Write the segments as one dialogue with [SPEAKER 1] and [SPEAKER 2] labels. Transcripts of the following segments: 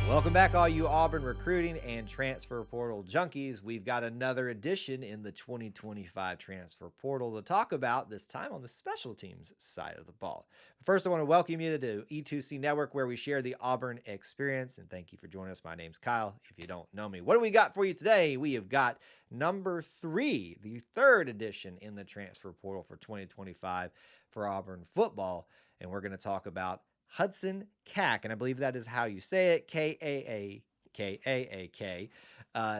[SPEAKER 1] Welcome back, all you Auburn recruiting and transfer portal junkies. We've got another edition in the 2025 transfer portal to talk about, this time on the special teams side of the ball. First, I want to welcome you to E2C Network, where we share the Auburn experience, and thank you for joining us. My name's Kyle, if you don't know me. What do we got for you today? We have got number 3, the third edition in the transfer portal for 2025 for Auburn football, and we're going to talk about Hudson Kaak, and I believe that is how you say it, K-A-A-K,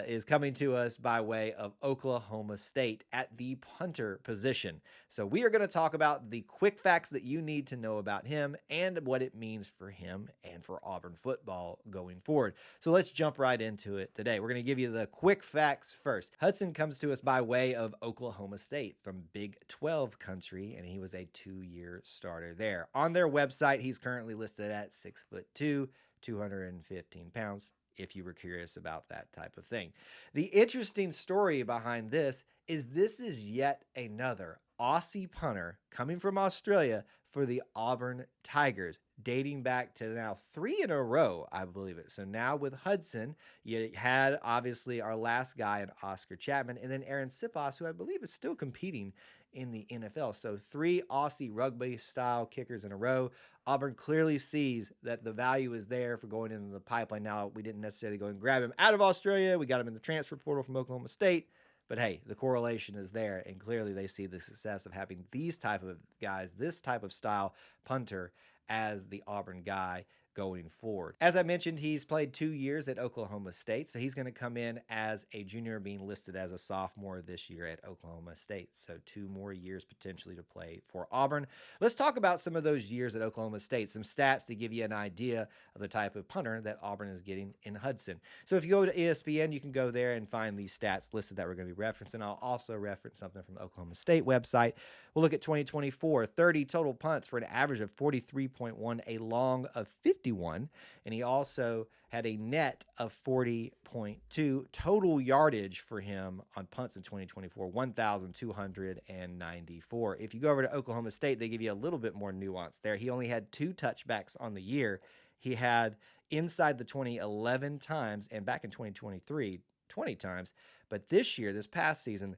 [SPEAKER 1] is coming to us by way of Oklahoma State at the punter position. So we are going to talk about the quick facts that you need to know about him and what it means for him and for Auburn football going forward. So let's jump right into it today. We're going to give you the quick facts first. Hudson comes to us by way of Oklahoma State from Big 12 country, and he was a 2-year starter there. On their website, he's currently listed at 6'2", 215 pounds, if you were curious about that type of thing. The interesting story behind this is yet another Aussie punter coming from Australia for the Auburn Tigers, dating back to now 3 in a row, I believe it. So now with Hudson, you had obviously our last guy in Oscar Chapman, and then Aaron Siposs, who I believe is still competing in the NFL. So 3 Aussie rugby-style kickers in a row. Auburn clearly sees that the value is there for going into the pipeline. Now, we didn't necessarily go and grab him out of Australia. We got him in the transfer portal from Oklahoma State. But hey, the correlation is there, and clearly they see the success of having these type of guys, this type of style punter as the Auburn guy going forward. As I mentioned, he's played 2 years at Oklahoma State, so he's going to come in as a junior, being listed as a sophomore this year at Oklahoma State. So 2 more years potentially to play for Auburn. Let's talk about some of those years at Oklahoma State, some stats to give you an idea of the type of punter that Auburn is getting in Hudson. So if you go to ESPN, you can go there and find these stats listed that we're going to be referencing. I'll also reference something from the Oklahoma State website. We'll look at 2024, 30 total punts for an average of 43.1, a long of 51, and he also had a net of 40.2. Total yardage for him on punts in 2024, 1,294. If you go over to Oklahoma State, they give you a little bit more nuance there. He only had 2 touchbacks on the year. He had inside the 20 11 times, and back in 2023, 20 times. But this year, this past season,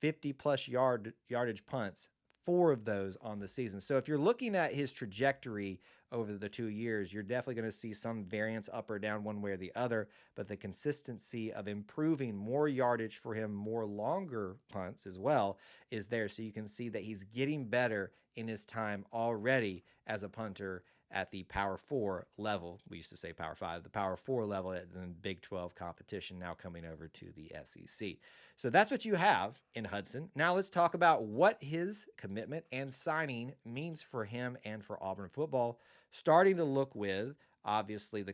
[SPEAKER 1] 50-plus yardage punts, 4 of those on the season. So if you're looking at his trajectory over the 2 years, you're definitely going to see some variance up or down one way or the other, but the consistency of improving more yardage for him, more longer punts as well, is there. So you can see that he's getting better in his time already as a punter at the Power 4 level. We used to say Power 5, the Power 4 level at the Big 12 competition, now coming over to the SEC. So that's what you have in Hudson. Now let's talk about what his commitment and signing means for him and for Auburn football, starting to look with, obviously, the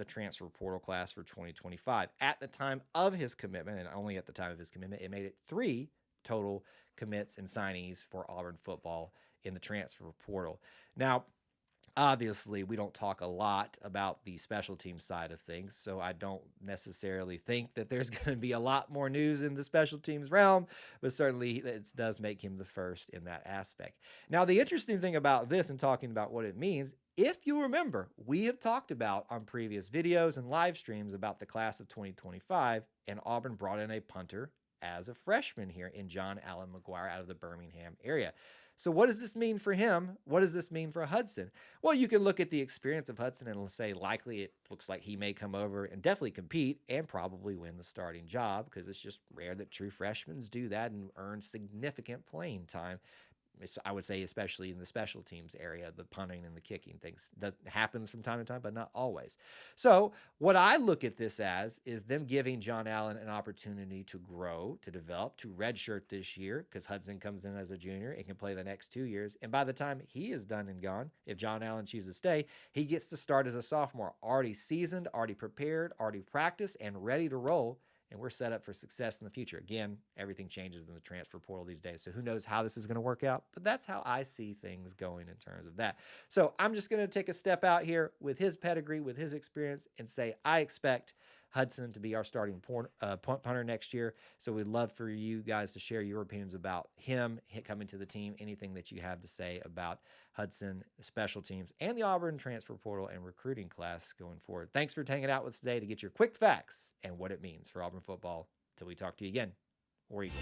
[SPEAKER 1] transfer portal class for 2025. At the time of his commitment, and only at the time of his commitment, it made it 3 total commits and signees for Auburn football in the transfer portal. Now, obviously, we don't talk a lot about the special team side of things, so I don't necessarily think that there's going to be a lot more news in the special teams realm, but certainly it does make him the first in that aspect. Now, the interesting thing about this and talking about what it means, if you remember, we have talked about on previous videos and live streams about the class of 2025, and Auburn brought in a punter as a freshman here in John Allen McGuire out of the Birmingham area. So what does this mean for him? What does this mean for Hudson? Well, you can look at the experience of Hudson and say likely it looks like he may come over and definitely compete and probably win the starting job, because it's just rare that true freshmen do that and earn significant playing time. I would say especially in the special teams area, the punting and the kicking things happens from time to time, but not always. So what I look at this as is them giving John Allen an opportunity to grow, to develop, to redshirt this year, because Hudson comes in as a junior and can play the next 2 years. And by the time he is done and gone, if John Allen chooses to stay, he gets to start as a sophomore, already seasoned, already prepared, already practiced, and ready to roll. And we're set up for success in the future. Again, everything changes in the transfer portal these days, so who knows how this is going to work out, but that's how I see things going in terms of that. So I'm just going to take a step out here with his pedigree, with his experience, and say I expect Hudson to be our starting punt punter next year. So we'd love for you guys to share your opinions about him coming to the team, anything that you have to say about Hudson, special teams, and the Auburn transfer portal and recruiting class going forward. Thanks for hanging out with us today to get your quick facts and what it means for Auburn football. Till we talk to you again, War Eagle.